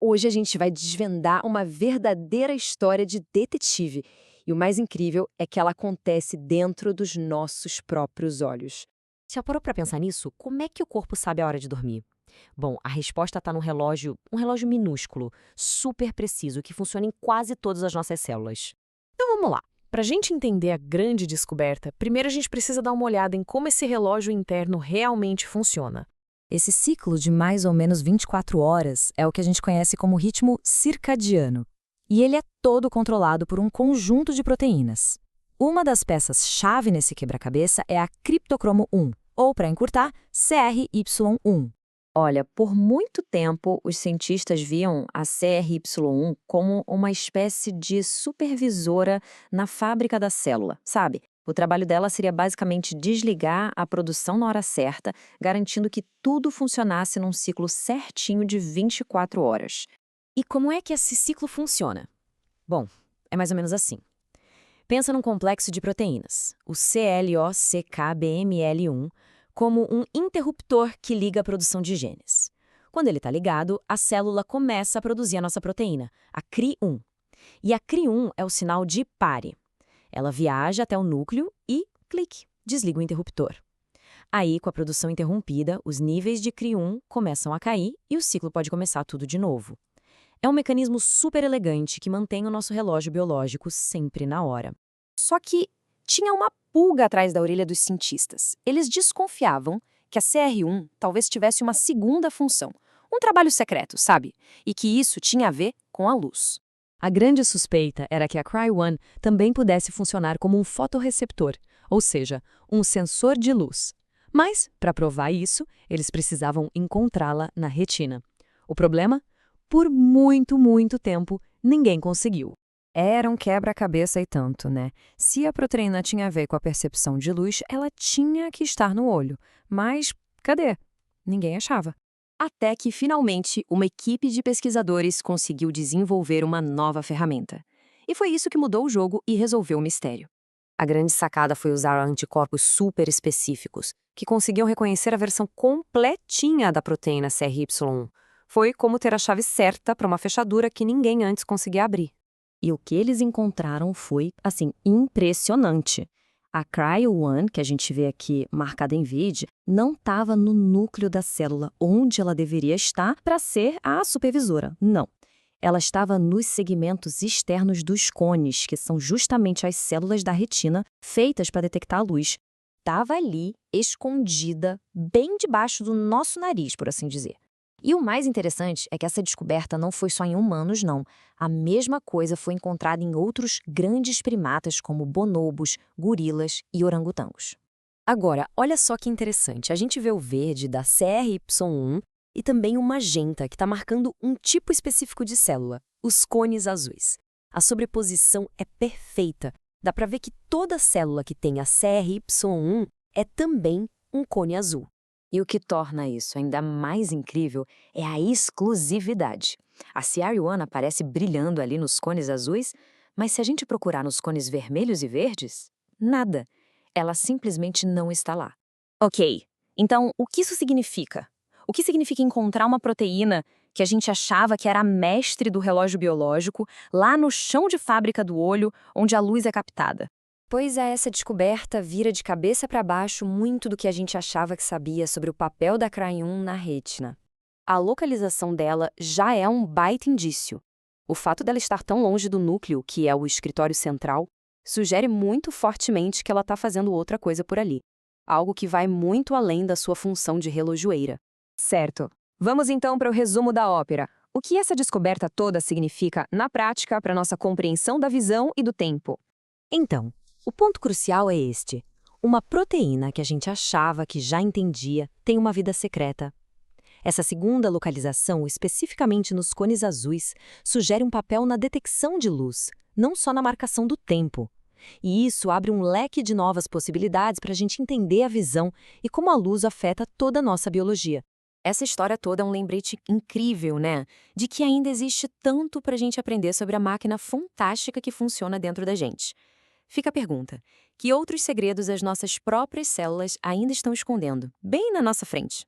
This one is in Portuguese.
Hoje a gente vai desvendar uma verdadeira história de detetive. E o mais incrível é que ela acontece dentro dos nossos próprios olhos. Já parou para pensar nisso? Como é que o corpo sabe a hora de dormir? Bom, a resposta está no relógio, um relógio minúsculo, super preciso, que funciona em quase todas as nossas células. Então vamos lá. Para a gente entender a grande descoberta, primeiro a gente precisa dar uma olhada em como esse relógio interno realmente funciona. Esse ciclo de mais ou menos 24 horas é o que a gente conhece como ritmo circadiano. E ele é todo controlado por um conjunto de proteínas. Uma das peças-chave nesse quebra-cabeça é a criptocromo 1, ou, para encurtar, CRY1. Olha, por muito tempo, os cientistas viam a CRY1 como uma espécie de supervisora na fábrica da célula, sabe? O trabalho dela seria basicamente desligar a produção na hora certa, garantindo que tudo funcionasse num ciclo certinho de 24 horas. E como é que esse ciclo funciona? Bom, é mais ou menos assim. Pensa num complexo de proteínas, o CLOCKBML1, como um interruptor que liga a produção de genes. Quando ele está ligado, a célula começa a produzir a nossa proteína, a Cri1. E a Cri1 é o sinal de pare. Ela viaja até o núcleo e, clique, desliga o interruptor. Aí, com a produção interrompida, os níveis de Cri1 começam a cair e o ciclo pode começar tudo de novo. É um mecanismo super elegante que mantém o nosso relógio biológico sempre na hora. Só que tinha uma pulga atrás da orelha dos cientistas. Eles desconfiavam que a CR1 talvez tivesse uma segunda função, um trabalho secreto, sabe? E que isso tinha a ver com a luz. A grande suspeita era que a Cry1 também pudesse funcionar como um fotorreceptor, ou seja, um sensor de luz. Mas, para provar isso, eles precisavam encontrá-la na retina. O problema? Por muito tempo, ninguém conseguiu. Era um quebra-cabeça e tanto, né? Se a proteína tinha a ver com a percepção de luz, ela tinha que estar no olho. Mas cadê? Ninguém achava. Até que, finalmente, uma equipe de pesquisadores conseguiu desenvolver uma nova ferramenta. E foi isso que mudou o jogo e resolveu o mistério. A grande sacada foi usar anticorpos super específicos, que conseguiam reconhecer a versão completinha da proteína CRY1. Foi como ter a chave certa para uma fechadura que ninguém antes conseguia abrir. E o que eles encontraram foi, assim, impressionante. A Cryo-1, que a gente vê aqui marcada em verde, não estava no núcleo da célula, onde ela deveria estar para ser a supervisora. Não. Ela estava nos segmentos externos dos cones, que são justamente as células da retina feitas para detectar a luz. Estava ali, escondida, bem debaixo do nosso nariz, por assim dizer. E o mais interessante é que essa descoberta não foi só em humanos, não. A mesma coisa foi encontrada em outros grandes primatas como bonobos, gorilas e orangotangos. Agora, olha só que interessante. A gente vê o verde da CRY1 e também o magenta, que está marcando um tipo específico de célula, os cones azuis. A sobreposição é perfeita. Dá para ver que toda célula que tem a CRY1 é também um cone azul. E o que torna isso ainda mais incrível é a exclusividade. A CR1 aparece brilhando ali nos cones azuis, mas se a gente procurar nos cones vermelhos e verdes, nada. Ela simplesmente não está lá. Ok, então o que isso significa? O que significa encontrar uma proteína que a gente achava que era a mestre do relógio biológico lá no chão de fábrica do olho, onde a luz é captada? Pois é, essa descoberta vira de cabeça para baixo muito do que a gente achava que sabia sobre o papel da Cry1 na retina. A localização dela já é um baita indício. O fato dela estar tão longe do núcleo, que é o escritório central, sugere muito fortemente que ela está fazendo outra coisa por ali. Algo que vai muito além da sua função de relojoeira. Certo. Vamos então para o resumo da ópera. O que essa descoberta toda significa, na prática, para nossa compreensão da visão e do tempo? Então, o ponto crucial é este. Uma proteína que a gente achava que já entendia tem uma vida secreta. Essa segunda localização, especificamente nos cones azuis, sugere um papel na detecção de luz, não só na marcação do tempo. E isso abre um leque de novas possibilidades para a gente entender a visão e como a luz afeta toda a nossa biologia. Essa história toda é um lembrete incrível, né? De que ainda existe tanto para a gente aprender sobre a máquina fantástica que funciona dentro da gente. Fica a pergunta: que outros segredos as nossas próprias células ainda estão escondendo, bem na nossa frente?